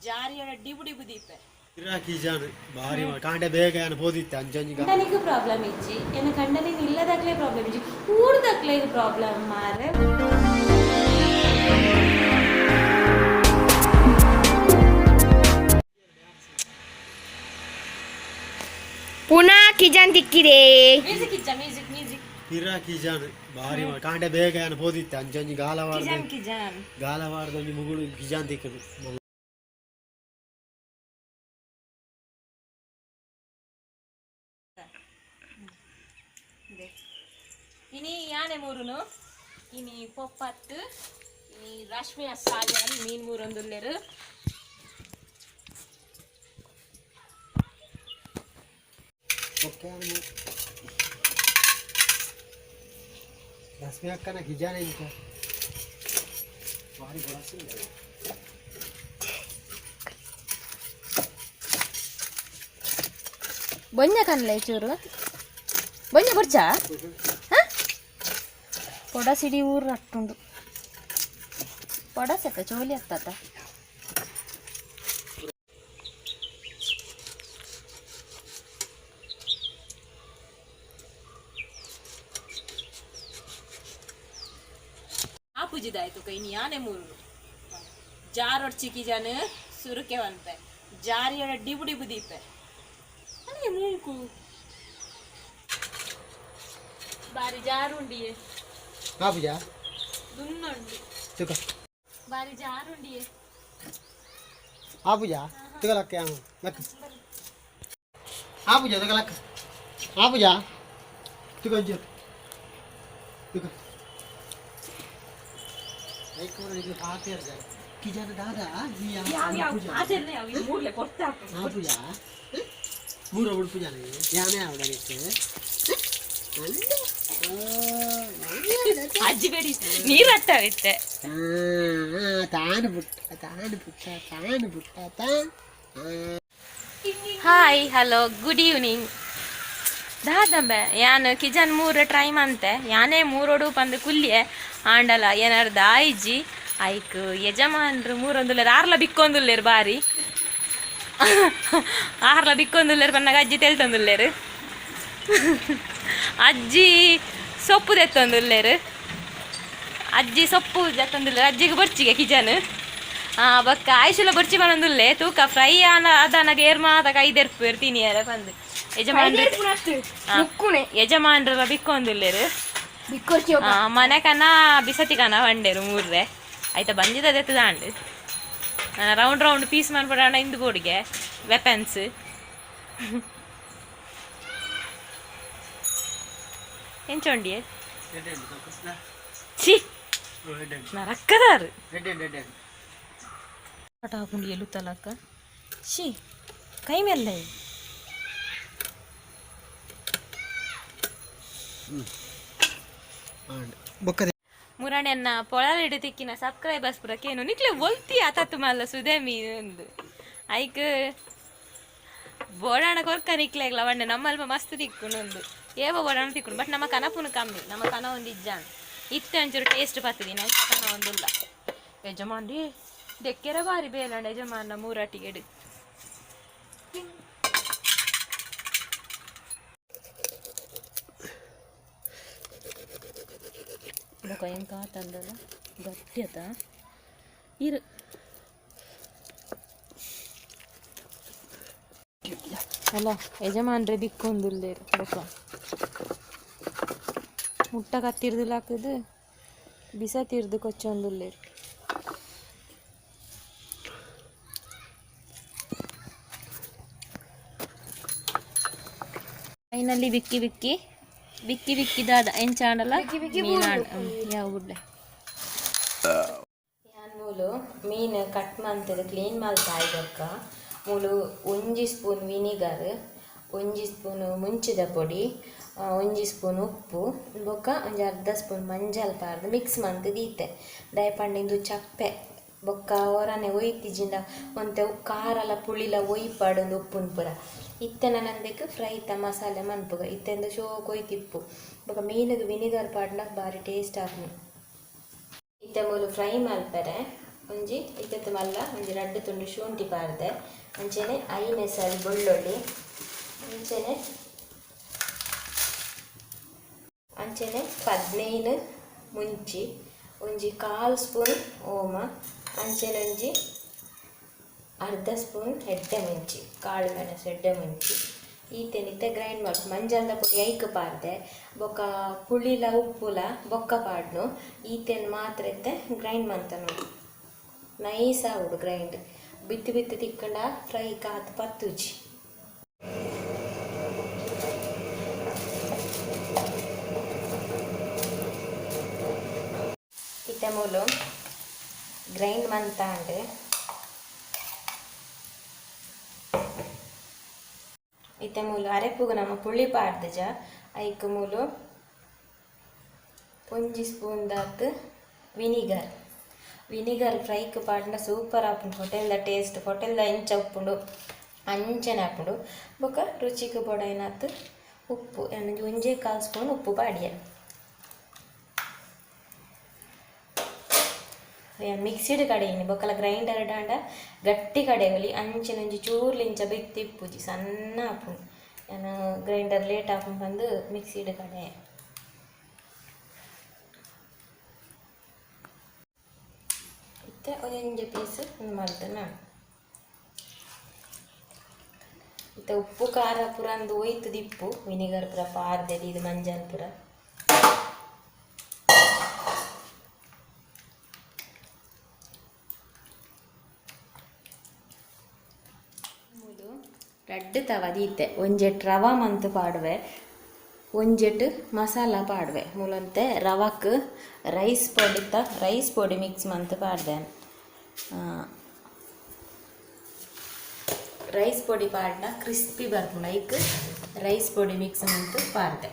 ಜಾರಿಯೊಳ ಡಿಬು ಡಿಬು ದೀಪೆ Iraqi ಜಾನ್ ಬಾರಿ ಕಾಂಡೆ ಬೇಗ ಏನು ಬೋದಿತ್ತೆ ಅಂಜಂಜಿಗ ಕಂಡನಿಗೂ ಪ್ರಾಬ್ಲಮ್ ಇಜ್ಜಿ ಏನು ಕಂಡನಿಗೆ ಇಲ್ಲದಾಗ್ಲೇ ಪ್ರಾಬ್ಲಮ್ ಇಜ್ಜಿ ಕೂಡ್ದಾಗ್ಲೇ ಪ್ರಾಬ್ಲಮ್ ಮಾರೆ ಪುನಃ ಕಿಜನ್ ತಿಕ್ಕಿದೆ ಮ್ಯೂಸಿಕ್ ಇಜ್ಜ ಮ್ಯೂಸಿಕ್ ಮ್ಯೂಸಿಕ್ ಇರಾಕಿ ಜಾನ್ ಬಾರಿ ಕಾಂಡೆ ಬೇಗ ಏನು ಬೋದಿತ್ತೆ ಅಂಜಂಜಿ ಗಾಲವಾಡ ಕಿಜಾನ್ ಕಿಜಾನ್ ಗಾಲವಾಡದೊಂದು ಮುಗುಳು ಕಿಜಾನ್ ತಿಕ್ಕದು ಇನಿ ಯಾನೆ ಮೂರುನು ಇನಿ ಪೊಪ್ಪತ್ತು ಇನಿ ರಶ್ಮಿ ಅಸ್ಸಾಲಿಯನ್ ಮೀನ್ ಮೂರೊಂದುಲ್ಲೆರು ಓಕೆ ರಶ್ಮಿ ಅಕ್ಕನ ಕಿಜಾನೆ ಇಂತ ಬಾರಿ ಬಡಸಿಲ್ಲ ಬೊಂಜ ಕನ್ಲೆ ಚೂರು ಬೊಂಜ ಬರ್ಚ ಪೊಡ ಸಿಡಿ ಊರು ಅಟ್ಟುಂಡು ಪೊಡ ಸೆತ್ತ ಚೋಲಿ ಆಗ್ತದ ಆ ಪೂಜಿದಾಯ್ತು ಕೈ ಇನಿ ಯಾನೆ ಮೂರು ಜಾರೊಡ್ ಚಿಕ್ಕಿ ಜನ ಸುರುಕೆ ಬಂತೆ ಜಾರಿಯೊಳ ಡಿಬು ಡಿಬು ದೀಪೆ ಅದೇ ಮೂಕು ಬಾರಿ ಜಾರುಂಡಿಯೇ ಬಾಬುಜಾ ದುನ್ನೊಂಡಿ ತುಕ ಬಾರಿ ಜಾರುಂಡಿಯೇ ಆಬುಜಾ ತುಗಲಕ್ಕೆ ಆಮ ಲಕ್ಕ ಆಬುಜಾ ತುಗಲಕ್ಕ ಆಬುಜಾ ತುಗಂಜ ತುಕ ಐಕೋರ ಇದು ಹಾತಿರ್ ಜಾ ಕಿಜನ ದಾದಾ ಈ ಆಬುಜಾ ಆಚೆನೆ ಅವಿ ಮೂರ್ಲೆ ಕೊಡ್ತಾ ಆಬುಜಾ ಮೂರ ಉಡುಪುಜಾ ಯಾನೆ ಅವಡಕ್ಕೆ ಅಜ್ಜಿ ಬೇಡಿ ನೀರು ಹತ್ತವಿತ್ತೆ ಹಾಯ್ ಹಲೋ ಗುಡ್ ಈವ್ನಿಂಗ್ ದಾದಂಬೆ ಯಾನು ಕಿಜನ್ ಮೂರು ಟ್ರೈ ಮಂತೆ ಯಾನೇ ಮೂರೋಡು ಪಂದು ಕುಲ್ಲಿಯೆ ಆಂಡಲ ಏನಾರ್ದ ಆಯ್ಜಿ ಐಕ್ ಯಜಮಾನ್ರು ಮೂರೊಂದುಲ್ಲೇರು ಆರ್ಲ ಬಿಕ್ಕೊಂದುಲ್ಲೇರು ಬಾರಿ ಆರ್ಲ ಬಿಕ್ಕೊಂದುಲ್ಲೇರು ಪನ್ನಾಗ ಅಜ್ಜಿ ತೆಲ್ತೊಂದುಲ್ಲೇರು ಅಜ್ಜಿ ಸೊಪ್ಪು ತೆತ್ತೊಂದುಲ್ಲೇರು ಅಜ್ಜಿ ಸೊಪ್ಪು ತೆತ್ತೊಂದುಲ್ಲೇರು ಅಜ್ಜಿಗೆ ಬರ್ಚಿಗೆ ಕಿಚನ್ ಬಕ್ಕ ಆಯ್ಸುಲ ಬರ್ಚಿ ಬಂದೊಂದುಲ್ಲೆ ತೂಕ ಫ್ರೈ ಅದನಗ ಏರ್ ಮಾತ ಕೈದೆರ್ಪು ಇರ್ತೀನಿ ಯಾರ ಬಂದು ಯಜಮಾನ್ರ ಬಿಕ್ಕೊಂದುಲ್ಲೇರು ಮನೆ ಕನ ಬಿಸತಿ ಕನ ಬಂಡೇರು ಮೂರ್ರೆ ಆಯ್ತಾ ಬಂದಿದ್ದ ತೆತ್ತದಾಂಡು ರೌಂಡ್ ರೌಂಡ್ ಪೀಸ್ ಮಾಡ್ಬಿಡೋಣ ಇಂದು ಬೋಡಿಗೆ ವೆಪನ್ಸ್ ಎಂಚೊಂಡಿಯೇ ಛೀ ನರಕ್ಕದಾರು ಪಟ ಹಾಕೊಂಡು ಎಲುತ್ತಲಕ್ಕ ಛೀ ಕೈ ಮೇಲೆ ಮುರಾಣೆನ್ನ ಪೊಳಲಿಡು ತಿಕ್ಕಿನ ಸಬ್ಸ್ಕ್ರೈಬರ್ಸ್ ಪುರಕ್ಕೇನು ನಿಕ್ಲೆ ಒಲ್ತಿ ಆತತ್ತು ಮಲ್ಲ ಸುದೇಮಿ ಒಂದು ಐಕ್ ಬೋಡಾಣ ಕೊರ್ಕ ನಿಕ್ಲೆಗ್ಲ ಒಂಡೆ ನಮ್ಮಲ್ಪ ಮಸ್ತ್ ತಿಕ್ಕುನೊಂದು ಏವೋ ಬೋಡಾಣ ತಿಕ್ಕುನು ಬಟ್ ನಮ್ಮ ಕನಪುನು ಕಮ್ಮಿ ನಮ್ಮ ಕನ ಒಂದು ಇಜ್ಜಾಣ ಇತ್ತೆ ಒಂಚೂರು ಟೇಸ್ಟ್ ಬರ್ತದೆ ನಮ್ಮ ಕನ ಒಂದಿಲ್ಲ ಯಜಮಾನ್ರಿ ದೆಕ್ಕೆರ ಬಾರಿ ಬೇಲಂಡ ಯಜಮಾನ ಮೂರಾಟಿಗೆಡು ಎಂಕ ತಂದಲ್ಲ ಗಟ್ಟಿ ಅತ ಇರು ಅಲ್ಲ ಯಜಮಾನ್ರೆ ಬಿಕ್ಕೊಂದುಲ್ಲೇರು ಬೊಕ್ಕ ಮುಟ್ಟ ಕತ್ತಿರ್ದುಲ್ಲ ಹಾಕದು ಬಿಸ ತಿರ್ದು ಕೊಚ್ಚೊಂದುಲ್ಲೇರು ಫೈನಲ್ಲಿ ಬಿಕ್ಕಿ ಬಿಕ್ಕಿ ಬಿಕ್ಕಿ ಬಿಕ್ಕಿದಾದ ಎಂಚಾಂಡಲ ಮೀನಾಂಡ ಯಾವ ಗುಡ್ಡೆ ಯಾನ್ ಮೂಲು ಮೀನು ಕಟ್ ಮಾಡ್ತದೆ ಕ್ಲೀನ್ ಮಾಡ್ತಾಯ್ದಕ್ಕ ಮೂಲು 1 ಸ್ಪೂನ್ ವಿನಿಗರ್ 1 ಸ್ಪೂನ್ ಮುಂಚಿದ ಪೊಡಿ 1 ಸ್ಪೂನ್ ಉಪ್ಪು ಬೊಕ್ಕ ಒಂದು ಅರ್ಧ ಸ್ಪೂನ್ ಮಂಜಲ್ ಪಾರ್ದು ಮಿಕ್ಸ್ ಮಂತ್ ದೀತೆ ದಯಪಂಡಿಂದು ಚಪ್ಪೆ ಬೊಕ್ಕ ಹೊರನೆ ಒಯ್ತಿಜಿಂದ ಒಂತೆ ಖಾರಲ ಪುಳಿಲ ಒಯ್ಪಾಡೊಂದು ಉಪ್ಪುನ ಪುರ ಇತ್ತೆನ ನಂದಕ್ಕೆ ಫ್ರೈ ತ ಮಸಾಲೆ ಮನ್ಪುಗ ಇತ್ತೆಂದು ಶೋ ಕೊಯ್ತಿಪ್ಪು ಬೊಕ್ಕ ಮೀನಿಗೆ ವಿನಿಗರ್ ಪಾಡ್ನ ಬಾರಿ ಟೇಸ್ಟ್ ಆಗ್ನಿ ಇತ್ತೆ ಮೂಲು ಫ್ರೈ ಮಲ್ಪರೆ ಒಂಜಿ ಇತ್ತೆ ಮಲ್ಲ ಒಂಜಿ ರಡ್ಡು ತುಂಡು ಶುಂಠಿ ಪಾರ್ದೆ ಅಂಚೆನೆ ಐನೆ ಸರಿ ಬೆಳ್ಳುಳ್ಳಿ ಅಂಚೆನೆ 15 ಮುಂಚಿ ಒಂಜಿ 1/4 ಸ್ಪೂನ್ ಓಮ ಅಂಚೆನೆ ಒಂಜಿ ಅರ್ಧ ಸ್ಪೂನ್ ಎಡ್ಡೆ ಮುಂಚಿ ಕಾಳು ಮೆಣಸು ಎಡ್ಡೆ ಮುಂಚಿ ಈತೆನಿತ್ತೆ ಗ್ರೈಂಡ್ ಮಾಡಿ ಮಂಜಲ್ದ ಪುಡಿ ಐಕ್ ಪಾರ್ದೆ ಬೊಕ್ಕ ಪುಳಿಲ ಉಪ್ಪುಲ ಬೊಕ್ಕ ಪಾಡ್ನು ಈತೆನ್ ಮಾತ್ರ ಎತ್ತೆ ಗ್ರೈಂಡ್ ಮಂತ ನೋಡಿ ನೈಸ್ ಆವಡು ಗ್ರೈಂಡ್ ಬಿತ್ತು ಬಿತ್ತು ತಿಕ್ಕಂಡ ಫ್ರೈ ಕಾತು ಪತ್ತುಜಿ ಇತ್ತೆ ಮೂಲು ಗ್ರೈಂಡ್ ಮಂತಾಂಡ್ ಇತ್ತೆ ಮೂಲು ಅರೆಪುಗು ನಮ್ಮ ಪುಳಿ ಪಾಡ್ದಜ ಐಕ್ ಮೂಲು ಒಂಜಿ ಸ್ಪೂನ್ ದಾತ್ ವಿನಿಗರ್ ಫ್ರೈಕ್ ಪಾಡ್ನ ಸೂಪರ್ ಆಪುಂಡು ಹೋಟೆಲ್ದ ಟೇಸ್ಟ್ ಹೋಟೆಲ್ದ ಇಂಚ ಉಪ್ಪುಂಡು ಅಂಚನೆ ಆಪುಂಡು ಬೊಕ ರುಚಿಗೆ ಬೊಡೈನಾತ್ ಉಪ್ಪು ಒಂಜೇ 1/4 ಸ್ಪೂನ್ ಉಪ್ಪು ಪಾಡಿಯ ಮಿಕ್ಸಿಡ್ ಕಡೆಯಿನಿ ಬೊಕ್ಕಲ ಗ್ರೈಂಡರ್ ಡಾಂಡ ಗಟ್ಟಿ ಕಡೆವಲಿ ಅಂಚಿನ ಒಂಜಿ ಚೂರ್ಲಿಂಚ ಬೆತ್ತಿಪ್ಪುಜಿ ಸಣ್ಣ ಆಪುಂಡು ನಾನು ಗ್ರೈಂಡರ್ ಲೇಟ್ ಆಪುಂಡು ಬಂದು ಮಿಕ್ಸಿಡ್ ಕಡೆ ಇತ್ತೆ ಒಂಜಿ ಪೀಸ್ ಮಲ್ತು ನಾನು ಇತ್ತೆ ಉಪ್ಪು ಖಾರ ಪುರ ಅಂದು ಒಯ್ತು ದಿಪ್ಪು ವಿನಿಗರ್ ಪುರ ಪಾರ್ದೆಲಿ ಇದು ಮಂಜಲ್ ಪುರ ರಡ್ಡು ತವ ದೀತೆ ಒಂಜೆಟ್ ರವ ಮಂತ್ ಪಾಡುವೆ ಒಂಜೆಟ್ ಮಸಾಲ ಪಾಡುವೆ ಮೂಲಂತೆ ರವಕ್ಕೆ ರೈಸ್ ಪೊಡಿ ಮಿಕ್ಸ್ ಮಂತ್ ಪಾಡ್ದೆ ರೈಸ್ ಪೊಡಿ ಪಾಡ್ನ ಕ್ರಿಸ್ಪಿ ಬರ್ಪುಂಡು ಐಕ್ ರೈಸ್ ಪೊಡಿ ಮಿಕ್ಸ್ ಮಂತ್ ಪಾಡ್ದೆ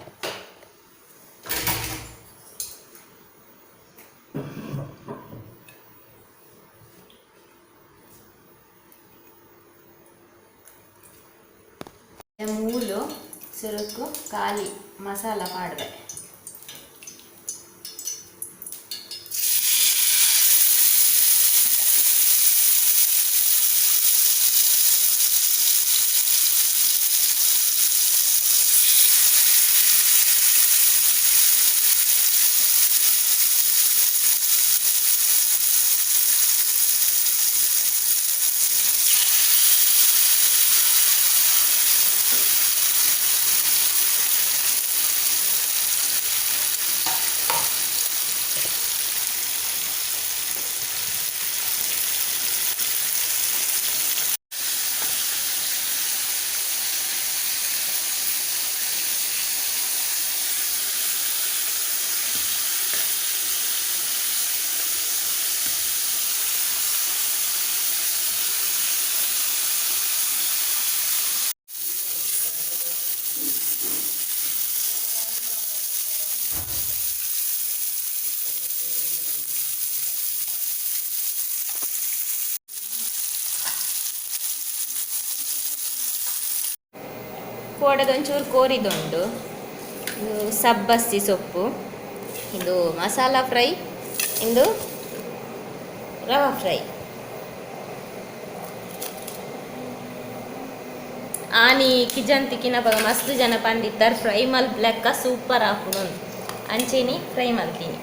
ಮೂಲು ಸುರುಕು ಖಾಲಿ ಮಸಾಲ ಪಾಡ್ವೆ ಕೋಡದೊಂಚೂರು ಕೋರಿದುಂಡು ಇದು ಸಬ್ಬಸ್ಸಿ ಸೊಪ್ಪು ಇದು ಮಸಾಲ ಫ್ರೈ ಇಂದು ರವಾ ಫ್ರೈ ಆನಿ ಕಿಜನ್ ತಿಕ್ಕಿನ ಬಗ ಮಸ್ತ್ ಜನ ಪಂಡಿತ್ತರ್ ಫ್ರೈ ಮಲ್ಪ್ಲೆಕ್ಕ ಸೂಪರ್ ಆಪುಂಡು ಅಂಚೆನಿ ಫ್ರೈ ಮಲ್ತೀನಿ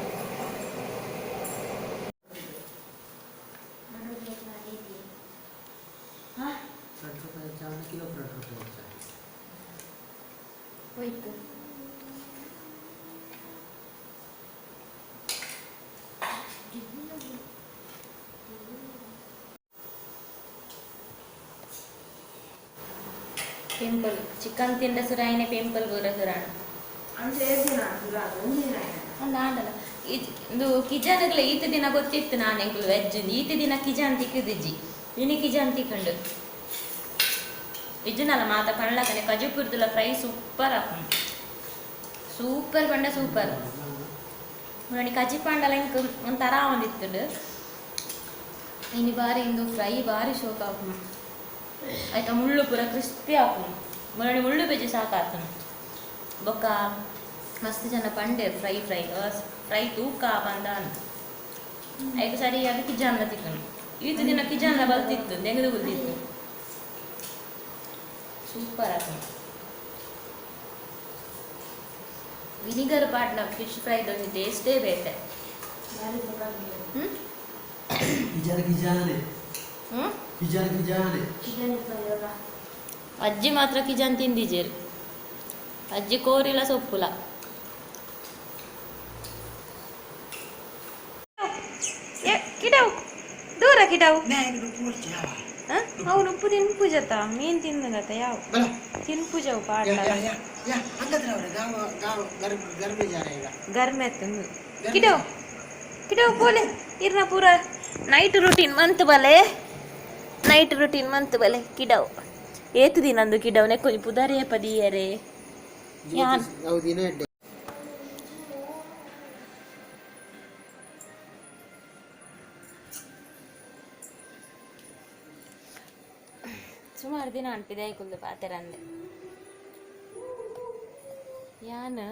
ಹೋಯ್ತು ಪಿಂಪಲ್ ಚಿಕನ್ ತಿಂಡ ಸುರಾಯಿನೇ ಪಿಂಪಲ್ ಬೂರ ಸುರಾಣ ನಾಡಲ್ಲ ಇದು ಕಿಜನ್ಗಳ ಈತ ದಿನ ಗೊತ್ತಿತ್ತು ನಾನು ವೆಜ್ ಈತ ದಿನ ಕಿಜನ್ ತಿಕ್ಕಿದ್ಜಿ ಇನಿ ಕಿಜನ್ ತಿಕ್ಕೊಂಡು ಇಜ್ಜನಲ್ಲ ಮಾತ ಕಣ್ಲಕನೆ ಕಜುಪುರ್ದುಲ ಫ್ರೈ ಸೂಪರ್ ಆಪುಂಡು ಸೂಪರ್ ಪಂಡ ಸೂಪರ್ ನೋಡಿ ಕಜಿ ಪಂಡಲ ಇಂಕ ಒಂಥರ ಒಂದಿತ್ತುಂಡು ಇನಿ ಬಾರಿ ಇಂದು ಫ್ರೈ ಬಾರಿ ಶೋಕ ಆಪುಂಡು ಐತ ಮುಳ್ಳು ಪೂರ ಕ್ರಿಸ್ಪಿ ಆಪುಂಡು ಮುರಳಿ ಮುಳ್ಳು ಬೆಜಿ ಸಾಕಾತುಂಡು ಬೊಕ್ಕ ಮಸ್ತ್ ಜನ ಪಂಡೆ ಫ್ರೈ ಫ್ರೈ ತೂಕ ಬಂದ ಐದು ಸರಿಯಾಗಿ ಕಿಜಾನ್ಲ ತಿಕ್ಕಂಡು ಇವತ್ತು ದಿನ ಕಿಜಾನ್ಲ ಬರ್ತಿತ್ತು ನೆಗದು ಗುದ್ದಿತ್ತು ಸೂಪರ್ ಆಗ್ತದೆ ವಿನಿಗರ್ ಪಾಟ್ನ ಫಿಶ್ ಫ್ರೈದ ಒಂದು ಟೇಸ್ಟೇ ಬೇಟೆ ಅಜ್ಜಿ ಮಾತ್ರ ಕಿಜಾನ್ ತಿಂದಿಜೇರು ಅಜ್ಜಿ ಕೋರಿಲ ಸೊಪ್ಪುಲ ಕಿಡವು ದೂರ ಕಿಡವು ಅವನು ಉಪ್ಪು ತಿನ್ಪು ಜತ ಮೀನ್ ತಿನ್ನಗತ್ತ ಯಾವ ತಿನ್ಪು ಜವು ಪಾಟ ಗರ್ಮೆ ತಿಂದು ಕಿಡವು ಕಿಡವು ಪೋಲೆ ಇರ್ನ ಪೂರ ನೈಟ್ ರೂಟೀನ್ ಮಂತ್ ಬಲೆ ನೈಟ್ ರೂಟೀನ್ ಮಂತ್ ಬಲೆ ಕಿಡವು ಏತು ದಿನಂದು ಕಿಡವನೆ ಕೊಂಚ ಪುದಾರಿಯ ಪದಿಯರೆ ಯಾನ್ ಸುಮಾರು ದಿನ ಅನ್ಪಿದೆ ಐಕುಂದು ಪಾತೆರಂದೆ ಯಾನ್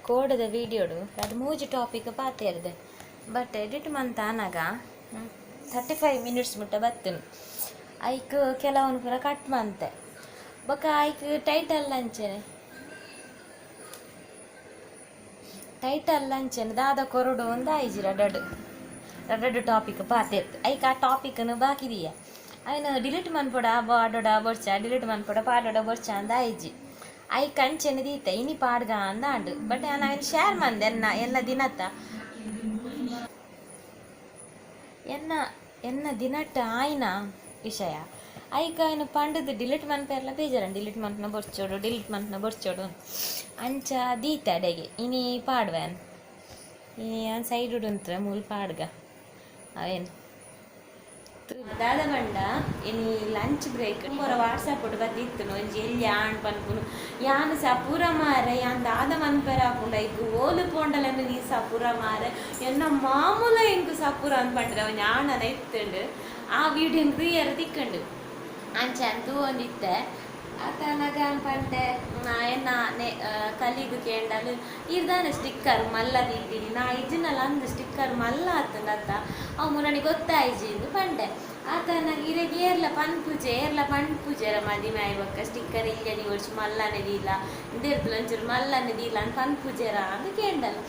ಕೋಡದ ವೀಡಿಯೋಡು ಅದು ಮೂಜಿ ಟಾಪಿಕ್ ಪಾತೆರ್ದೆ ಬಟ್ ಎಡಿಟ್ ಮಂತ್ ಆನಾಗ 35 ಮಿನಿಟ್ಸ್ ಮುಟ್ಟ ಬತ್ತನು ಐಕ್ ಕೆಲವೊಂದು ಪೂರ ಕಟ್ ಮಂತೆ ಬೊಕ ಐಕ್ ಟೈಟಲ್ ಲಂಚೆನೆ ದಾದ ಕೊರಡು ಒಂದು ಆಯ್ಜಿ ರಡ್ಡು ಟಾಪಿಕ್ ಪಾತೆರ್ದು ಐಕ್ ಆ ಟಾಪಿಕ್ನು ಬಾಕಿದೀಯ ಅವನು ಡಿಲೀಟ್ ಮನ್ಪೊಡ ಬಾಡೋಡ ಬೊಡ್ಚ ಡಿಲೀಟ್ ಮನ್ಪೊಡ ಪಾಡೋಡ ಬೊಡ್ಚ ಅಂದ ಐಜಿ ಐ ಕಂಚೆನ ದೀತ ಇನಿ ಪಾಡ್ಗ ಅಂದ ಆಂಡು ಬಟ್ ನಾನು ಅವನು ಶೇರ್ ಮಂದೆ ಎಲ್ಲ ದಿನತ್ತ ಎನ್ನ ದಿನಟ್ಟ ಆಯ್ನ ವಿಷಯ ಐಕ ಅವನು ಪಂಡದು ಡಿಲೀಟ್ ಮನ್ಪೆರ್ಲ ಬೇಜಾರ ಡಿಲೀಟ್ ಮನ್ಪನ ಬೊಡ್ಚೋಡು ಅಂಚ ದೀತ ಅಡೆಗೆ ಇನಿ ಪಾಡ್ವೇನ್ ಇನಿ ಅವ್ನು ಸೈಡ್ ಉಂತ್ರ ಮೂಲ್ ಪಾಡ್ಗ ಅವೇನು ದಾದ ಬಂಡ ಇನಿ ಲಂಚ್ ಬ್ರೇಕ್ ಪೂರ ವಾಟ್ಸಪ್ ಒಟ್ಟು ಬತ್ತಿತ್ತು ಒಂಜಿ ಎಲ್ಲಿ ಆಣ್ ಪನ್ಪುನು ಯಾನು ಸ ಪೂರ ಮಾರೆ ಯಾನ್ ದಾದ ಮನ್ಪೆರ ಹಾಪುಂಡ ಈಗ ಓಲು ಪೋಂಡಲನ್ನು ನೀ ಸ ಪೂರ ಮಾರೆ ಎನ್ನ ಮಾಮೂಲ ಎಂಕು ಸಪೂರ ಅನ್ಪಂಡ್ರೆ ಅವನ್ ಆಣನ ಇತ್ತಂಡು ಆ ವಿಡಿಯೋ ಕ್ಲಿಯರ್ ತಿಕ್ಕಂಡು ಅಂಚೆ ಅಂತೂ ಒಂದಿತ್ತೆ ಆತನಾಗ ಅನ್ಪಂಡೆ ಎನ್ನ ಕಲಿದು ಕೇಂಡಲು ಇರ್ದಾನೆ ಸ್ಟಿಕ್ಕರ್ ಮಲ್ಲ ದೀದಿನಿ ನಾ ಇಜ್ಜಿನಲ್ಲ ಅಂದು ಸ್ಟಿಕ್ಕರ್ ಮಲ್ಲ ಆತಂದತ್ತ ಅವು ಮುರಣಿಗೆ ಗೊತ್ತಾಯ್ಜಿ ಎಂದು ಪಂಡೆ ಆತನಾಗ ಇರೆಗೆ ಏರ್ಲ ಪನ್ಪೂಜೆರ ಮದಿಮೆ ಆಯ್ಬಕ್ಕ ಸ್ಟಿಕ್ಕರ್ ಇಲ್ಲದಿ ಒಡ್ಸಿ ಮಲ್ಲನೆ ದೀಲ ಇಂದಿರ್ತಲು ಒಂಚೂರು ಮಲ್ಲನೆ ದೀಲ ಅಂತ ಪನ್ಪೂಜೆರ ಅಂತ ಕೇಂಡಲು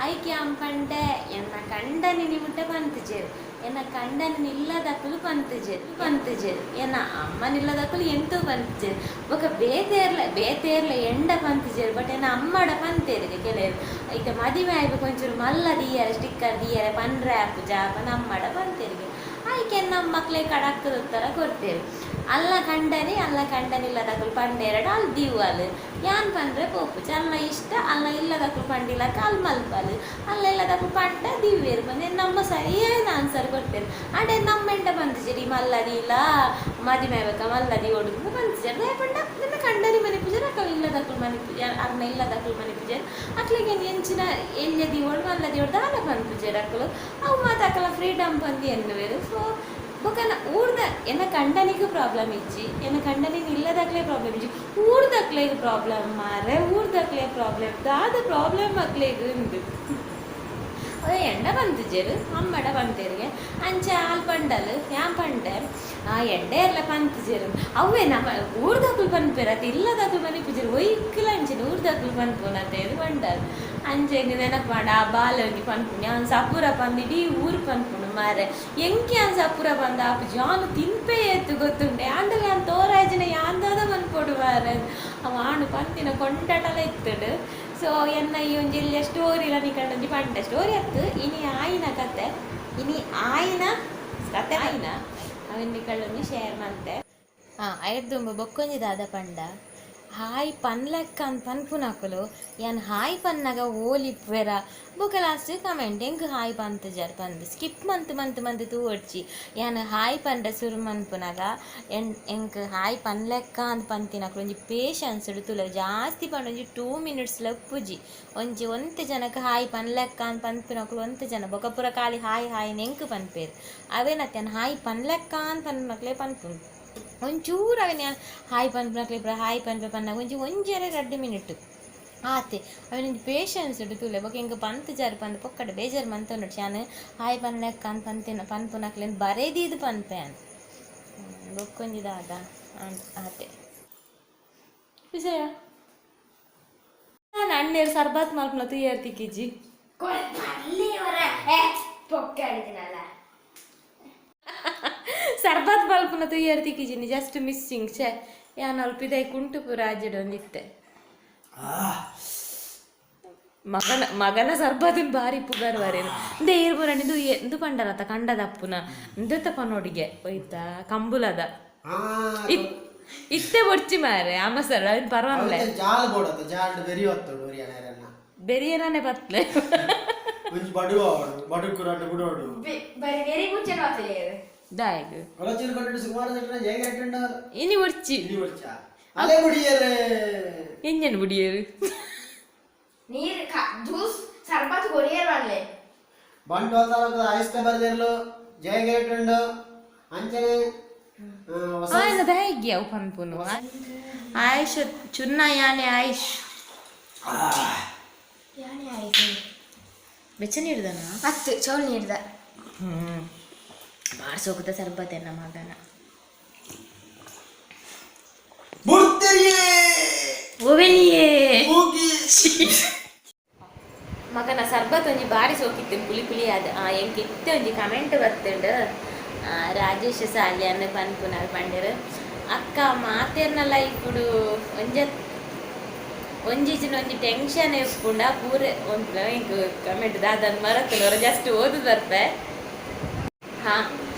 ಐಕೆ ಅಂಪಂಡೆ ಎನ್ನ ಕಂಡನಿ ನಿಮುಟ್ಟ ಪಂತುಜೇರು ಎನ್ನ ಕಂಡನ ಇಲ್ಲದಕ್ಕಲು ಪಂತುಜೇರು ಎನ್ನ ಅಮ್ಮನಿಲ್ಲದಕ್ಕಲು ಎಂತೂ ಪಂತುಜೇರು ఒక ಬೇತೇರ್ಲ ಎಂಡ ಪಂತುಜೇರು ಬಟ್ ಎನ್ನ ಅಮ್ಮಡ ಪಂತೇರಿಗೆ ಕೆಲವರು ಈಗ ಮದುವೆ ಆಯ್ತು ಕೊಂಚೂರು ಮಲ್ಲ ದೀಯರೆ ಸ್ಟಿಕ್ಕರ್ ದೀಯರೆ ಪನ್ರೆ ಆಪು ಜಾಪ ನಮ್ಮಡ ಪಂತೇರಿಗೆ ಆಯ್ಕೆ ನಮ್ಮ ಮಕ್ಳೇ ಕಡಾಕ್ತದ ಥರ ಕೊಡ್ತೇವೆ ಅಲ್ಲ ಕಂಡನಿಲ್ಲದಕ್ಕಲು ಪಂಡೆರಡು ಅಲ್ಲಿ ದೀವಲ್ ಯಾನ್ ಪಂಡ್ರೆ ಪೋಪುಜ ಅಲ್ಲ ಇಷ್ಟ ಅಲ್ಲ ಇಲ್ಲದಕ್ಕಲು ಪಂಡಿಲಕ್ಕ ಅಲ್ಲಿ ಮಲ್ಪಲ್ ಅಲ್ಲ ಇಲ್ಲದಕ್ಕಲು ಪಂಡ ದಿವ್ಯರು ಬಂದು ನಮ್ಮ ಸರಿಯಾದ ಆನ್ಸರ್ ಕೊಡ್ತೇವೆ ಅಡೆ ನಮ್ಮ ಎಂಟ ಪಂತಿಜರಿ ಮಲ್ಲದಿ ಇಲ್ಲ ಮದಿಮೆ ಆಗ್ಬೇಕ ಮಲ್ಲದಿ ಹೊಡುದು ಪಂತಿಜರ್ ಪಂಡ ನನ್ನ ಕಂಡನಿ ಮನೆ ಪೂಜಾರ ಅಕ್ಕ ಇಲ್ಲದಕ್ಕಲು ಮನೆ ಪೂಜಾರ ಅರ್ನ ಇಲ್ಲದಕ್ಕಲು ಮನೆ ಪೂಜಾರ ಅಕ್ಲಿಗೆ ಎಂಚಿನ ಎಲ್ಯದಿ ಹೊಡು ಮಲ್ಲದಿ ಹೊಡ್ದು ಆಲ ಪಂದ್ ಪೂಜಾರ ಅಕ್ಕಲು ಅವು ಮಾತಾಕಲ್ಲ ಫ್ರೀಡಮ್ ಬಂದು ಎನ್ನುವರು ಸೊ ಬೊಕನ ಊರ್ದ ಎನ್ನ ಕಂಡನಿಗೂ ಪ್ರಾಬ್ಲಮ್ ಇಜ್ಜಿ ಎನ್ನ ಕಂಡನಿಗೆ ಇಲ್ಲದಕ್ಲೇ ಪ್ರಾಬ್ಲಮ್ ಇಜ್ಜಿ ಊರ್ದಕ್ಲೆಗ್ ಪ್ರಾಬ್ಲಮ್ ಮಾರೆ ಊರ್ದಕ್ಲೇ ಪ್ರಾಬ್ಲಮ್ ದಾದ ಪ್ರಾಬ್ಲಮ್ ಮಕ್ಳಿಗೆ ಉಂಡು ಅದೇ ಎಂಡ ಪಂತುಜೇರು ಅಮ್ಮಡ ಪಂತೇರಿಗೆ ಅಂಚ ಆಲ್ ಪಂಡಲು ಯಾನ್ ಪಂಡೆ ಆ ಎಂಡೆ ಎಲ್ಲ ಪಂತುಜೇರು ಅವೇ ನಮ್ಮ ಊರ್ದಕ್ಕಲು ಪನ್ಪೇರತ್ತೆ ಇಲ್ಲದಕ್ಕಲು ಮನೆ ಪೂಜಾರು ಒಯ್ಕಲ ಅಂಚಿನ ಊರ್ದಕ್ಕಲು ಪನ್ಪುನತ್ತೇದು ಪಂಡಲು ಅಂಚೆಗೆ ನೆನಪು ಮಾಡ ಆ ಬಾಲಂಗಿ ಪನ್ಪುಣಿ ಅವ್ನು ಸಪೂರ ಪಂದು ಇಡೀ ಊರು ಪನ್ಪುಣು ಮಾರೆ ಎಂಕೆ ಅವ್ನು ಸಪೂರ ಬಂದ ಆಪುಜಿ ಅವನು ತಿನ್ಪೇ ಎತ್ತು ಗೊತ್ತುಂಡೆ ಆಂಡಲ್ಲಿ ಅವ್ನು ತೋರಾಜಿನ ಯಾಂದಾದ ಪನ್ಪೊಡು ಮಾರೆ ಅವ ಆಣು ಪಂತಿನ ಕೊಂಡಟಲ ಇತ್ತಡು ಸೊ ಎನ್ನ ಈ ಒಂದು ಎಲ್ಲ ಸ್ಟೋರಿ ಇಲ್ಲ ನೀ ಕಂಡು ಪಂಡ ಸ್ಟೋರಿ ಅತ್ತು ಇನಿ ಆಯ್ನ ಕತೆ ಅವನ್ನ ಕಳ್ಳೊಂದು ಶೇರ್ ಮಾಡ್ತೆ ಐಡ್ದುಂಬ ಬೊಕ್ಕೊಂಜಿ ದಾದ ಪಂಡ ಹಾಯ್ ಪನ್ಲೆಕ್ಕ ಅಂತ ಪನ್ಪುನಕುಲು ಯಾನ್ ಹಾಯ್ ಪನ್ನಾಗ ಓಲಿಪ್ಪೆರ ಬೊಕ ಲಾಸ್ಟ್ ಕಮೆಂಟ್ ಎಂಕ್ ಹಾಯ್ ಪಂತಜರ್ ಪಂದು ಸ್ಕಿಪ್ ಮಂತ್ ತೂವಡ್ಚಿ ಯಾನ್ ಹಾಯ್ ಪಂಡ್ರೆ ಸುರು ಮನ್ಪುನಾಗ ಎಂಕ್ ಹಾಯ್ ಪನ್ಲೆಕ್ಕ ಅಂತ ಪಂತಿನಕುಲು ಒಂಜಿ ಪೇಷನ್ಸ್ ತುಲ ಜಾಸ್ತಿ ಪಂಡ ಒಂಜಿ 2 ಮಿನಿಟ್ಸ್ಲ ಉಪ್ಪುಜಿ ಒಂಜಿ ಒಂತೆ ಜನಕ್ಕೆ ಹಾಯ್ ಪನ್ಲೆಕ್ಕ ಅಂತ ಪನ್ಪಿನಕುಲು ಒಂತೆ ಜನ ಬೊಕ ಪೂರ ಖಾಲಿ ಹಾಯ್ ನೆಂಕ್ ಪನ್ಪೇರು ಅವೇನತ್ತೆ ಹಾಯ್ ಪನ್ಲೆಕ್ಕ ಅಂತ ಪನ್ಪನಕ್ಲೆ ಪನ್ಪುಂಡು ಒಂಚೂರು ಅವನ ಹಾಯ್ ಪನ್ಪನಕ್ಲೆ ಹಾಯ್ ಪನ್ಪೆ ಪನ್ನಾಗ ಒಂಜಿ 2 ಮಿನಿಟ್ ಆತೆ ಅವನಿಗೆ ಪೇಷನ್ಸ್ ಉಂಟು ತುಲೆ ಬೊಕ ಇಂಕ ಪಂತ್ ಜಾರು ಪಂದ್ ಪೊಕ್ಕಡೆ ಬೇಜಾರು ಮಂತೊಂಡು ಶಾನ್ ಹಾಯ್ ಪನ್ನಕ್ಕ ಅಂತ ಪಂತಿನ ಪನ್ಪುನಕ್ಲೆನ್ ಬರೇದೀದು ಪನ್ಪೆ ಅಂತ ಬೊಕ್ಕೊಂಜಿದಾದ ಆತೆ ವಿಷಯ ನಾನು ಅಣ್ಣೇರು ಸರ್ಬತ್ ಮಲ್ಪನ ತುಯ್ಯಾರ್ ತಿಕ್ಕಿಜಿ ಸರ್ಬತ್ ಮಲ್ಪನ ತುಯ್ಯಾರ್ ತಿಕ್ಕಿಜಿನಿ ಜಸ್ಟ್ ಮಿಸ್ಸಿಂಗ್ ಛೇ ಯಾನ್ ಅಲ್ಪ ಇದೈ ಕುಂಟು ಪುರ ಆಜಡೊಂದಿತ್ತೆ ಮಗನ ಸರ್ಬದನ್ ಬಾರಿ ಪುಗಾರ್ ಬರೇನು ಇಂದೇ ಏರ್ಬುರಣಿದು ಎಂದು ಪಂಡರತ ಕಂಡದಪ್ಪುನ ಇಂದೆತ್ತ ಪನೋಡಿಗೆ ಹೋಯ್ತಾ ಕಂಬುಲದ ಇತ್ತೆ ಬೊಡ್ಚಿ ಮಾರೆ ಅಮ್ಮಸರ ಅದು ಪರವಾಗಿಲ್ಲ ಜಾಲ್ ಬೋಡತ ಜಾಲ್ ಬೆರಿ ಹೊತ್ತೋಡು ಒರಿಯನರನ್ನ ಬೆರಿಯನೇ ಬತ್ಲೆ ಒಂಜಿ ಬಡುವ ಬಡು ಕುರಾಟ ಬುಡೋಡು ಬರಿ ಬೇರೆ ಮುಚ್ಚನ ವಾತಲೆ ದಾಯಗ್ ಕೊಳಚಿನ ಕೊಟ್ಟು ಸುಮಾರು ಜನ ಹೇಗೆ ಅಟೆಂಡ್ ಇನಿ ಬೊಡ್ಚಿ ಇಲ್ಲಿ ಬರ್ಚ ಅಲೆ ಬುಡಿಯರೆ ಎಂಜನ್ ಬುಡಿಯರು ನೀರು ಜ್ಯೂಸ್ ಸರ್ಬತ್ ಕೊರಿಯರ್ವಲ್ಲೆ ಬಂಟು ತಾಲೂಕದ ಆಯುಷ್ಕ ಬರ್ದಿರ್ಲು ಜಯಗೆ ಅಟೆಂಡ್ ಅಂಚನೆ ఆయన దయగ్యావు పన్పును ఆయుష్ చున్న యానే ఆయుష్ ಯಾನೇ ಆಯ್ತು ಬೆಚ್ಚ ನೀಡ್ದನ ಹತ್ತು ಚೌಲ್ ನೀಡ್ದ ಬಾರ್ಸೋಗದ ಸರ್ಬತ್ ಎನ್ನ ಮಗನ ಬುರ್ತಿರಿಯೇ ಓವೆನಿಯೇ ಹೋಗಿ ಮಗನ ಸರ್ಬತ್ ಒಂಜಿ ಬಾರಿ ಸೋಕಿತ್ತು ಪುಲಿ ಪುಲಿ ಅದ ಎಂಕ್ ಇತ್ತೆ ಒಂಜಿ ಕಮೆಂಟ್ ಬರ್ತುಂಡು ರಾಜೇಶ್ ಸಾಲ್ಯಾನ್ ಪನ್ಪುನಾರ್ ಪಂಡರ್ ಅಕ್ಕ ಮಾತೆರ್ನ ಲೈಫುಡು ಒಂಜಿಜಿನ ಒಂಜಿ ಟೆನ್ಷನ್ ಎಪ್ಪುಂಡ ಪೂರೆ ಒಂದ್ ಇಂಕ್ ಕಮೆಂಟ್ ದಾದನ್ ಮರತ್ತುನವ್ರು ಜಸ್ಟ್ ಓದು ಬರ್ಪೆ ಹಾ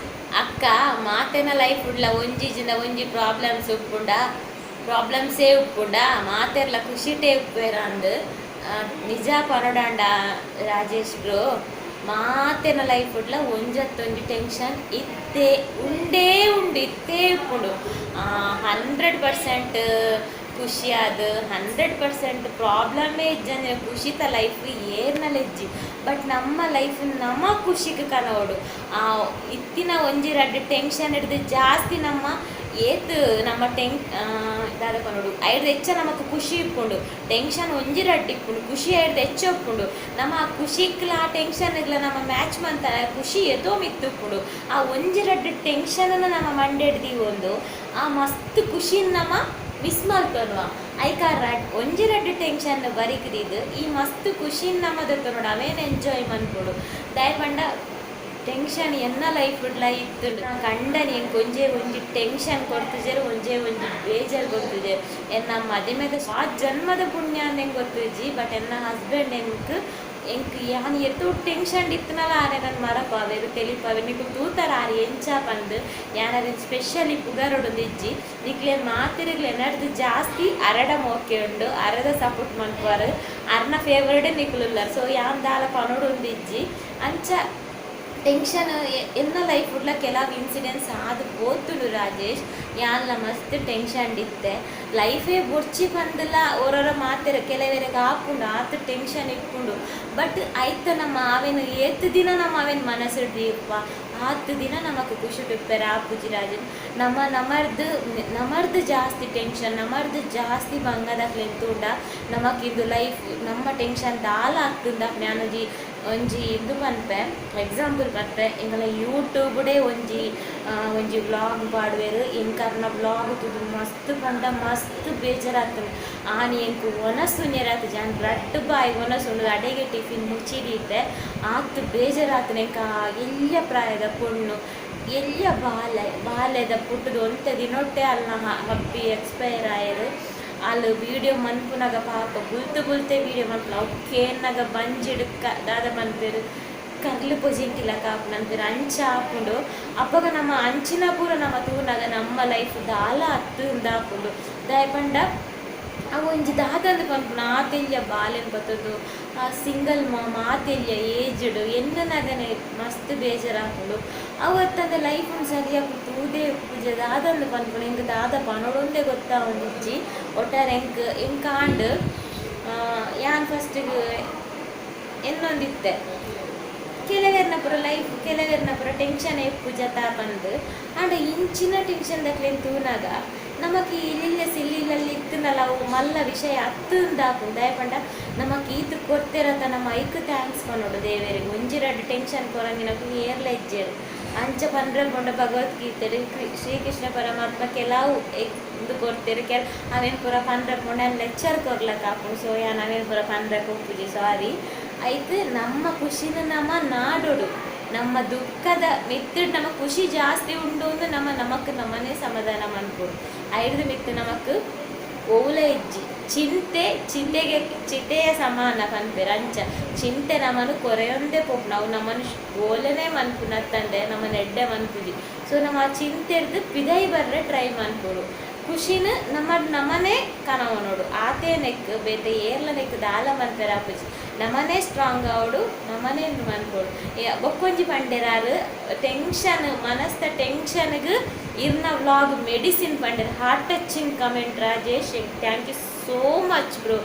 ಅಕ್ಕ ಮಾತೆನ ಲೈಫ್ ಉಡ್ಲ ಒಂಜಿಜಿನ ಒಂಜಿ ಪ್ರಾಬ್ಲಮ್ಸ್ ಉಪ್ಪುಂಡ ಪ್ರಾಬ್ಲಮ್ಸೇ ಉಪ್ಪುಂಡ ಮಾತೆರ್ಲ ಖುಷಿಟೇ ಉಪ್ಪೇರ ಅಂದ್ ನಿಜ ಪನೊಡಾಂಡ ರಾಜೇಶ್ ಬ್ರೋ ಮಾತೆನ ಲೈಫ್ ಉಡ್ಲ ಒಂಜತ್ತೊಂಜಿ ಟೆನ್ಷನ್ ಇತ್ತೇ ಉಂಡೇ ಉಂಡು ಇತ್ತೇ ಉಪ್ಪುಂಡು 100% ಖುಷಿ ಆದ 100% ಪ್ರಾಬ್ಲಮೇ ಇಜ್ಜಂದ್ರೆ ಖುಷಿತ ಲೈಫ್ ಏರ್ನಲ್ಲಿ ಇಜ್ಜಿ ಬಟ್ ನಮ್ಮ ಲೈಫ್ ನಮ್ಮ ಖುಷಿಗೆ ಕನೋಡು ಇತ್ತಿನ ಒಂಜಿ ರಡ್ಡು ಟೆನ್ಷನ್ ಹಿಡ್ದು ಜಾಸ್ತಿ ನಮ್ಮ ಏತ್ ನಮ್ಮ ದಾದ ಪನೋಡು ಐಡ್ದು ಹೆಚ್ಚ ನಮಕ್ ಖುಷಿ ಇಪ್ಪುಂಡು ಟೆನ್ಷನ್ ಒಂಜಿ ರಡ್ಡು ಇಪ್ಪುಂಡು ಖುಷಿ ಐಡ್ದು ಹೆಚ್ಚ ಇಪ್ಪುಂಡು ನಮ್ಮ ಆ ಖುಷಿಕ್ಲ ಆ ಟೆನ್ಷನ್ ಇಗ್ಲ ನಮ್ಮ ಮ್ಯಾಚ್ ಮಂತ ಖುಷಿ ಎತೋ ಮಿತ್ತುಪ್ಪುಂಡು ಆ ಒಂಜಿ ರಡ್ಡು ಟೆನ್ಷನ್ ನಮ್ಮ ಮಂಡೆಡ್ದಿ ಒಂದು ಆ ಮಸ್ತ್ ಖುಷಿ ನಮ್ಮ ಮಿಸ್ ಮಲ್ಪನ್ವ ಐಕ ಒಂಜಿ ರಡ್ಡು ಟೆನ್ಷನ್ ಬರಿಕದಿದ್ದು ಈ ಮಸ್ತ್ ಖುಷಿ ನಮ್ಮದತ್ತ ನೋಡು ಅವೇನು ಎಂಜಾಯ್ ಮನ್ಪುಡು ದಯಪಂಡ ಟೆನ್ಷನ್ ಎನ್ನ ಲೈಫ್ ಉಡ್ಲ ಇತ್ತು ಕಂಡನಿ ಎಂಕ್ ಒಂಜಿ ಟೆನ್ಷನ್ ಕೊಡ್ತಿಜರು ಒಂಜಿ ಬೇಜಾರು ಕೊಡ್ತಿಜೆ ಎನ್ನ ಮದಿಮೆದ ಆ ಜನ್ಮದ ಪುಣ್ಯ ಅಂದಂಗೆ ಗೊತ್ತಿಜ್ಜಿ ಬಟ್ ಎನ್ನ ಹಸ್ಬೆಂಡ್ ಎಂಕ್ ಯಾನ್ ಎತ್ತು ಟೆನ್ಷನ್ ಇತ್ತನಲ್ಲ ಆರೆ ನನ್ನ ಮರಪಾವೆರು ತೆಲಿಪಾವೆ ನಿಕ್ಕು ತೂತರ ಆರಿ ಎಂಚ ಬಂದು ಯಾರು ಸ್ಪೆಷಲಿ ಪುಗಾರೊಡೊಂದಿಜ್ಜಿ ನಿಕ್ಲೆ ಮಾತಿರ್ಗ್ಲೆ ನಡ್ದು ಜಾಸ್ತಿ ಅರಡ ಮೋಕೆ ಉಂಡು ಅರದ ಸಪೋರ್ಟ್ ಮನ್ಪಾರು ಅರ್ನ ಫೇವರೇಟ್ ನಿಕ್ಲುಲ್ಲ ಸೊ ಯಾನ್ ದಾಲ ಪನೋಡೊಂದಿಜ್ಜಿ ಅಂಚ ಟೆನ್ಷನ್ ಎನ್ನ ಲೈಫ್ ಉಡ್ಲ ಕೆಲವು ಇನ್ಸಿಡೆನ್ಸ್ ಆದ ಬೋತುಡು ರಾಜೇಶ್ ಯಾನ್ಲ ಮಸ್ತ್ ಟೆನ್ಷನ್ ಇತ್ತೆ ಲೈಫೇ ಬೊಡ್ಚಿ ಬಂದಿಲ್ಲ ಅವರವರ ಮಾತೆರ ಕೆಲವರಿಗೆ ಹಾಕೊಂಡು ಆತ ಟೆನ್ಷನ್ ಇಟ್ಕೊಂಡು ಬಟ್ ಆಯ್ತು ನಮ್ಮ ಅವೇನು ಏತ್ತು ದಿನ ನಮ್ಮ ಅವೇನು ಮನಸ್ಸಿಡ್ದೀಪ್ಪ ಆತು ದಿನ ನಮಗೆ ಖುಷಿ ಬಿಡ್ತಾರೆ ಆ ಪೂಜಿ ರಾಜನ್ ನಮರ್ದು ಜಾಸ್ತಿ ಟೆನ್ಷನ್ ನಮರ್ದು ಜಾಸ್ತಿ ಬಂಗದಕ್ಲೆಂತುಂಡ ನಮಗಿಂದು ಲೈಫ್ ನಮ್ಮ ಟೆನ್ಷನ್ ದಾಲ ಆಗ್ತುಂಡ ಜ್ಞಾನಜಿ ಒಂಜಿ ಇದು ಪನ್ಪೆ ಎಕ್ಸಾಂಪಲ್ ಪನ್ಪೆ ಎಂಕಲ ಯೂಟ್ಯೂಬ್ಡೆ ಒಂಜಿ ವ್ಲಾಗ್ ಪಾಡುವೆರು ಎಂಕರ್ನ ವ್ಲಾಗ್ ತುದು ಮಸ್ತ್ ಪಂಡ ಮಸ್ತ್ ಬೇಜಾರಾಗ್ತದೆ ಆನಿ ಎಂಕು ಒನಸುನ್ಯರಾಗ್ತದೆ ಜಾನ್ ರಡ್ಡು ಬಾಯಿ ಒನಸುಂಡು ಅಡೆಗೆ ಟಿಫಿನ್ ಮುಚ್ಚಿದಿತ್ತೆ ಆಗ್ತು ಬೇಜಾರಾಗ್ತದೆ ಎಂಕ ಎಲ್ಲ ಪ್ರಾಯದ ಪುಣ್ಣು ಎಲ್ಲ ಬಾಲ್ಯದ ಪುಟ್ಟದು ಒಂತೆ ದಿನೊಟ್ಟೆ ಅಲ್ಲ ಹಬ್ಬಿ ಎಕ್ಸ್ಪೈರ್ ಆಯರು ಅಲ್ಲಿ ವೀಡಿಯೋ ಮನ್ಪುನಾಗ ಪಾಪ ಬುಲ್ತೆ ವೀಡಿಯೋ ಮನ್ಪುನ ಅವಕ್ಕೇನಾಗ ಬಂಜಿಡ್ಕ ದಾದ ಮನ್ಪೇರು ಕರ್ಲು ಪೊಜಿಂಟಿಲ್ಲ ಕಾಪು ನಂತರ ಅಂಚ ಹಾಕೊಂಡು ಅಪ್ಪಾಗ ನಮ್ಮ ಅಂಚಿನ ಪೂರ ನಮ್ಮ ತೂನಾಗ ನಮ್ಮ ಲೈಫ್ ದಾಲ ಹತ್ತು ಹಾಕೊಂಡು ದಯಪಂಡ ಅವು ಒಂಜಿ ದಾದಂದು ಪನ್ಪುನ ಆತೆಲ್ಯ ಬಾಲೆನ್ ಬತ್ತದು ಆ ಸಿಂಗಲ್ ಮಾತೆಲ್ಯ ಏಜ್ಡ್ ಎನ್ನನಗನೆ ಮಸ್ತ್ ಬೇಜಾರಾಕೊಂಡು ಅವತ್ತಂದ ಲೈಫ್ ಒಂದು ಸರಿಯಾಗಿ ತೂದೇ ಪೂಜೆ ದಾದಂದು ಪನ್ಪುನ ಹೆಂಗೆ ದಾದ ಪನೋಡೊಂದೇ ಗೊತ್ತಾ ಒಂದಿಜ್ಜಿ ಒಟ್ಟಾರೆ ಎಂಕಾಂಡ್ ಯಾನ್ ಫಸ್ಟಿಗೆ ಎನ್ನೊಂದಿತ್ತೆ ಕೆಲವೆರ್ನ ಪೂರ ಲೈಫ್ ಕೆಲವೆರ್ನ ಪೂರ ಟೆನ್ಷನ್ ಎಪ್ಪು ಜತ ಬಂದು ಆಂಡ ಇಂಚಿನ ಟೆನ್ಷನ್ ದಕ್ಲೇನು ತೂನಾಗ ನಮಗೆ ಸಿಲ್ಲಿಲಲ್ಲಿ ಇತ್ತನಲ್ಲ ಅವು ಮಲ್ಲ ವಿಷಯ ಹತ್ತುಂದಾಕು ದಯಪಂಡ ನಮಗೆ ಈತು ಕೊಡ್ತಿರತ್ತ ನಮ್ಮ ಐಕ್ ಥ್ಯಾಂಕ್ಸ್ ಪನ್ನೋಡು ದೇವರಿಗೆ ಒಂಜಿ ರಡ್ಡು ಟೆನ್ಷನ್ ಕೊರಂಗಿನಕು ಏರ್ಲ ಇಜ್ಜೇರು ಅಂಚ ಪಂಡ್ರಲ್ಲಿ ಕೊಂಡ ಭಗವದ್ಗೀತೆ ಶ್ರೀಕೃಷ್ಣ ಪರಮಾತ್ಮ ಕೆಲವು ಇದು ಕೊಡ್ತೀರಿ ಅವೇನು ಪೂರ ಪಂಡ್ರೆ ಕೊಂಡ ಲೆಕ್ಚರ್ ಕೊರ್ಲಕ್ಕ ಹಾಕೊಂಡು ಸೊ ನಾವೇನು ಪೂರ ಪಂಡ್ರೆ ಹೋಗ್ತೀವಿ ಸಾರಿ ಆಯ್ತು ನಮ್ಮ ಖುಷಿನ ನಮ್ಮ ನಾಡೋಡು ನಮ್ಮ ದುಃಖದ ಮಿತ್ತಿಡ್ ನಮ್ಮ ಖುಷಿ ಜಾಸ್ತಿ ಉಂಡು ಅಂದ್ರೆ ನಮಕ್ ನಮ್ಮನೆ ಸಮಾಧಾನ ಮಾಡ್ಬೋದು ಐದು ಮಿತ್ತು ನಮಕ್ ಓಲ ಇಜ್ಜಿ ಚಿಂತೆಗೆ ಚಿತೆಯ ಸಮಾನ ಪನ್ಪೇರು ಅಂಚ ಚಿಂತೆ ನಮ್ಮನ್ನು ಕೊರೆಯೊಂದೇ ಪೋಪು ನಾವು ನಮ್ಮನ್ನು ಓಲನೇ ಮನ್ಪು ನತ್ತಂಡೆ ನಮ್ಮನ್ನು ಎಡ್ಡೆ ಮನ್ಪುಜಿ ಸೊ ನಮ್ಮ ಆ ಚಿಂತೆ ಇರ್ದು ಪಿದೈ ಬರ್ರೆ ಟ್ರೈ ಮನ್ಪುರು ಖುಷಿನ ನಮ್ಮನೆ ಕನವ ನೋಡು ಆತೆ ನೆಕ್ ಬೇತೆ ಏರ್ಲ ನೆಕ್ ದಾಲ ಮನ್ಪೇರ ಆಪುಜಿ ನಮ್ಮನೆ ಸ್ಟ್ರಾಂಗ್ ಅವಡು ನಮ್ಮನೆ ಮನ್ಪೋಡು ಬೊಕ್ಕೊಂಜಿ ಪಂಡೆರಾರು ಟೆನ್ಷನ್ ಮನಸ್ತ ಟೆನ್ಷನ್ಗೆ ಇರ್ನ ವ್ಲಾಗ್ ಮೆಡಿಸಿನ್ ಪಂಡೆರ್ heart touching comment Rajesh thank you so much bro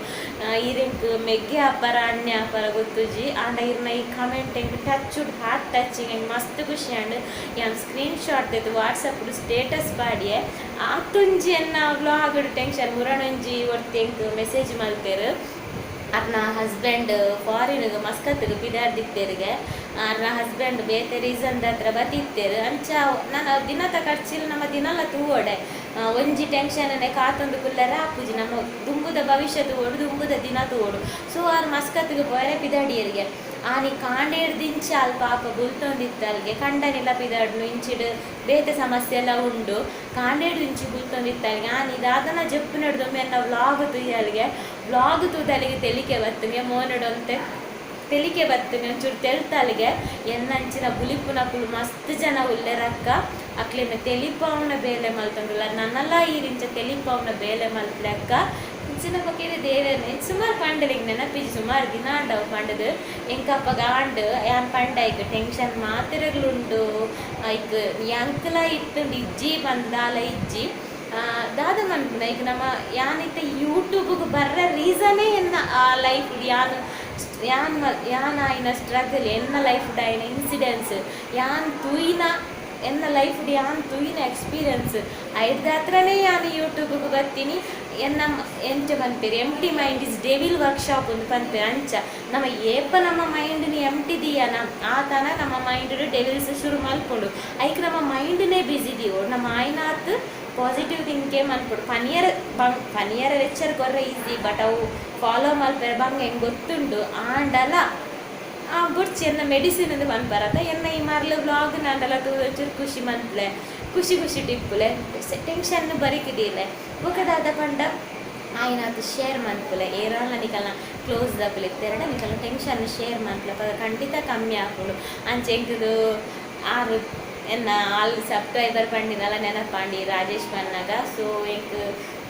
ಇರೆಂಕ್ ಮೆಗ್ಗೆ ಅಪ್ಪರ ಅಣ್ಣೆ ಅಪ್ಪರ ಗೊತ್ತುಜಿ ಆಂಡ ಇರ್ನ ಈ ಕಮೆಂಟ್ ಹೆಂಗೆ ಟಚ್ ಹಾರ್ಟ್ ಟಚಿಂಗ್ ಹೆಂಗೆ ಮಸ್ತ್ ಖುಷಿ ಆಂಡ್ ಯಾನ್ ಸ್ಕ್ರೀನ್ ಶಾಟ್ ತೆಗೆದು ವಾಟ್ಸಪ್ ಸ್ಟೇಟಸ್ ಪಾಡಿಯೆ ಆತೊಂಜಿ ಎನ್ನ ವ್ಲಾಗ್ ಟೆನ್ಷನ್ ಮುರಣೊಂಜಿ ಒಟ್ಟು ಹೆಂಗೆ ಮೆಸೇಜ್ ಮಲ್ತೇರು ಅರ್ನ ಹಸ್ಬೆಂಡ್ ಫಾರಿನ್ಗೆ ಮಸ್ಕತ್ಗೆ ಬಿದಾರ್ದಿತ್ತೇರಿಗೆ ಅರ್ನ ಹಸ್ಬೆಂಡ್ ಬೇತೆ ರೀಸನ್ ಹತ್ರ ಬತ್ತಿತ್ತೇರು ಅಂಚ ನಾನು ದಿನದ ಖರ್ಚಿಲ್ಲ ನಮ್ಮ ದಿನಲ್ಲ ತೂವಡೆ ಒಂಜಿ ಟೆನ್ಷನ್ ಕಾತೊಂದು ಕುಲ್ಲರ ಆಪುಜಿ ನಮ್ಮ ದುಂಬುದ ಭವಿಷ್ಯ ತೂವಡು ದುಂಬುದ ದಿನ ತೂವಡು ಸೊ ಅವ್ರು ಮಸ್ಕತ್ಗೆ ಪೋರೆ ಪಿದಾಡಿಯರಿಗೆ ಆನಿ ಕಾಂಡೇಡ್ದಿಂಚ ಅಲ್ಲಿ ಪಾಪ ಬುಲ್ತೊಂದಿತ್ತು ಅಲ್ಲಿಗೆ ಕಂಡನಿಲ್ಲ ಪಿದಾಡ್ನು ಇಂಚಿಡು ಬೇತೆ ಸಮಸ್ಯೆ ಎಲ್ಲ ಉಂಡು ಕಾಂಡೇಡು ಇಂಚಿ ಬುಲ್ತೊಂದಿತ್ತು ಅಲ್ಲಿಗೆ ಆನಿ ಇದಾದನ ಜಪ್ಪು ನಡೆದೊಮ್ಮೆ ನಾವು ವ್ಲಾಗ್ ತುಯ್ಯಲ್ಲಿಗೆ ವ್ಲಾಗ್ ತೂದಲ್ಲಿಗೆ ತೆಲಿಕೆ ಬತ್ತಂಗೆ ಮೋನಡೊಂತೆ ತೆಲಿಕೆ ಬತ್ತಂಗೆ ಒಂಚೂರು ತೆಳ್ತಲ್ಲಿಗೆ ಎನ್ನಂಚಿನ ಬುಲಿಪುನ ಪುಲ್ ಮಸ್ತ್ ಜನ ಉಲ್ಲೆರಕ್ಕ ಅಕ್ಲಿನ ತೆಲಿಪವನ ಬೇಲೆ ಮಲ್ತಂದಿಲ್ಲ ನನ್ನಲ್ಲ ಈರಿಂಚ ತೆಲಿಪವನ ಬೇಲೆ ಮಲ್ತ್ಲೆಕ್ಕ ಇಂಚಿನ ಪಕ್ಕೀರ ದೇವೇನೆ ಸುಮಾರು ಪಂಡಲಿಗೆ ನೆನಪಿಜಿ ಸುಮಾರು ದಿನ ಆಂಡವು ಪಂಡದು ಎಂಕಪ್ಪ ಗಾಂಡು ಯಾನ್ ಪಂಡ ಈಗ ಟೆನ್ಷನ್ ಮಾತಿರಗಳುಂಡು ಐಕ್ ಎಂಕಲ ಇಟ್ಟುಂಡು ಇಜ್ಜಿ ಬಂದಾಲ ಇಜ್ಜಿ ದಾದ ಮನ್ಪುನ ಈಗ ನಮ್ಮ ಯಾನೈತೆ ಯೂಟ್ಯೂಬ್ಗೆ ಬರ್ರ ರೀಸನೇ ಎನ್ನ ಆ ಲೈಫ್ ಯಾನ್ ಆಯ್ನ ಸ್ಟ್ರಗಲ್ ಎನ್ನ ಲೈಫ್ ಆಯ್ನ ಇನ್ಸಿಡೆನ್ಸ್ ಯಾನ್ ತೂಯಿನ ಎನ್ನ ಲೈಫ್ ಯಾನ್ ತೂಯಿನ ಎಕ್ಸ್ಪೀರಿಯನ್ಸ್ ಐದು ಹತ್ರನೇ ಯಾನು ಯೂಟ್ಯೂಬ್ಗೆ ಬರ್ತೀನಿ ಎನ್ನ ಎಂಚ ಪನ್ಪೇರು ಎಂಟಿ ಮೈಂಡ್ ಇಸ್ ಡೆವಿಲ್ ವರ್ಕ್ಶಾಪ್ ಒಂದು ಪನ್ಪೇರು ಅಂಚ ನಮ್ಮ ಏಪ ನಮ್ಮ ಮೈಂಡ್ని ಎಂಟಿದೀಯ ಆತನ ನಮ್ಮ ಮೈಂಡ್ ಡೆವಿಲ್ಸ್ ಶುರು ಮಲ್ಕೊಂಡು ಐಕ್ ನಮ್ಮ ಮೈಂಡ್ನೇ ಬಿಸಿ ಇದೀವೋ ನಮ್ಮ ಆಯ್ನಾತ್ ಪಾಸಿಟಿವ್ ಥಿಂಕೇ ಮನ್ಪಡು ಪನಿಯರ ಲೆಕ್ಚರ್ ಕೊರ್ರೆ ಈಸಿ ಬಟ್ ಅವು ಫಾಲೋ ಮಲ್ಪೇರೆ ಬಂಗೆ ಹೆಂಗೆ ಗೊತ್ತುಂಡು ಆಂಡಲ ಬುಡ್ಚಿ ಎನ್ನ ಮೆಡಿಸಿನ್ ಎಂದು ಮನ್ಪರತ್ತ ಎನ್ನ ಈ ಮರ್ಲು ವ್ಲಾಗ್ ನಾಂಡಲ ತೂಚೂರು ಖುಷಿ ಮನ್ಪ್ಲೆ ಖುಷಿ ಟಿಪ್ಪುಲೆ ಟೆನ್ಷನ್ ಬರಿಕಿದಿಲ್ಲ ಒಕ್ಕದಾದ ಪಂಡ ಆಯ್ನಾತು ಶೇರ್ ಮನ್ಪುಲೆ ಏರಾಲ ನಿಕಲ್ನ ಕ್ಲೋಸ್ ದಪ್ಪಲೆ ಇತ್ತೆರಡ ನಿಕಲ್ನ ಟೆನ್ಷನ್ ಶೇರ್ ಮನ್ಪುಲೆ ಖಂಡಿತ ಕಮ್ಮಿ ಹಾಕೊಂಡು ಅಂಚೆ ಎಂಕದು ಆರು ಎನ್ನ ಅಲ್ಲಿ ಸಬ್ಸ್ಕ್ರೈಬರ್ ಪಂಡಿನಲ್ಲ ನೆನಪಾಂಡಿ ರಾಜೇಶ್ ಪನ್ನಾಗ ಸೊ ಎಂಕ್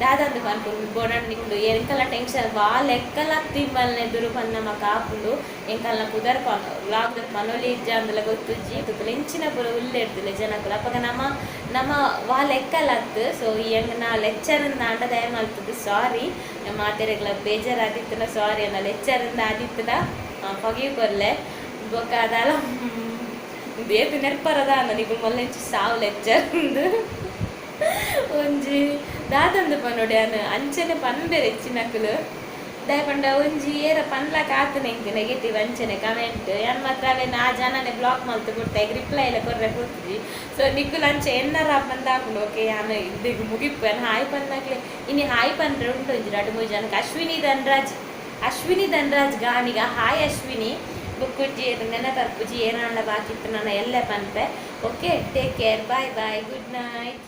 ದಾದಂದು ಪನ್ಪುಂಡು ಬೋಡಂಡು ನಿಂಡು ಎಂಕಲ್ಲ ಟೆನ್ಷನ್ ಲೆಕ್ಕಲ ತಿಂಬಲ್ನೆ ದುರು ಪನ್ನ ನಮಕ್ ಆಪುಂಡು ಎಂಕಲ್ನ ಪುದರ್ ವ್ಲಾಗ್ ಮನೋಲಿ ಇಜ್ಜ ಅಂದಲ ಗೊತ್ತುಜ್ಜಿ ತುಪ್ಪಲು ಇಂಚಿನ ಪೂರ ಉಲ್ಲೆಡ್ದಿಲ್ಲ ಜನಕ್ಕಲು ಅಪ್ಪಗ ನಮ್ಮ ಲೆಕ್ಕಲತ್ತು ಸೊ ಎಂಗ್ ನಾ ಲೆಕ್ಚರಿಂದ ಆಂಡ ದಯ ಮಲ್ತದ್ದು ಸಾರಿ ಮಾತೆರೆಗ್ಲ ಬೇಜಾರಾದಿತ್ತನ ಸಾರಿ ಅನ್ನ ಲೆಕ್ಚರಿಂದ ಆದಿತ್ತನ ಪಗಿಯು ಕೊರ್ಲೆ ಬೊಕ್ಕ ಅದಲ್ಲ ಬೇತು ನೆರ್ಪರದ ಅನ್ನ ನೀವು ಮಲ್ಲೆಂಚಿ ಸಾವು ಲೆಕ್ಚರ್ ಒಂಜಿ ದಾದಂದು ಪನ್ನೋಡಿ ಅನ್ನ ಅಂಚನೆ ಪನ್ಬೇರೆ ಹೆಚ್ಚಿನಕ್ಕಲು ದಯಪಂಡ ಒಂಜಿ ಏರ ಪನ್ಲಕ್ ಆತನೆ ಎಂಕ್ ನೆಗೆಟಿವ್ ಅಂಚನೆ ಕಮೆಂಟ್ ಏನ್ ಮಾತ್ರ ಅವೇನು ಆ ಜನನೇ ಬ್ಲಾಕ್ ಮಲ್ತು ಕೊಡ್ತಾ ಈಗ ರಿಪ್ಲೈ ಎಲ್ಲ ಕೊರ್ರೆ ಕೂತಿದ್ವಿ ಸೊ ನಿಕ್ಕುಲು ಅಂಚೆ ಎನ್ನರ ಬಂದ ಹಾಕೊಂಡು ಓಕೆ ನಾನು ಇದೀಗ ಮುಗಿಪ್ಪು ಏನು ಹಾಯ್ ಪನ್ನಕ್ಲೆ ಇನ್ನು ಹಾಯ್ ಪನ್ರೆ ಉಂಟು ಒಂಜಿ 2-3 ಜನಕ್ಕೆ ಅಶ್ವಿನಿ ಧನ್ರಾಜ್ ಗಾಣಿಗ ಹಾಯ್ ಅಶ್ವಿನಿ ಬುಕ್ಕುಜ್ಜಿ ನೆನಪರ್ಪುಜಿ ಏನಾಂಡ ಬಾಕಿತ್ತು ನಾನು ಎಲ್ಲೇ ಪನ್ಪೆ okay take care bye good night.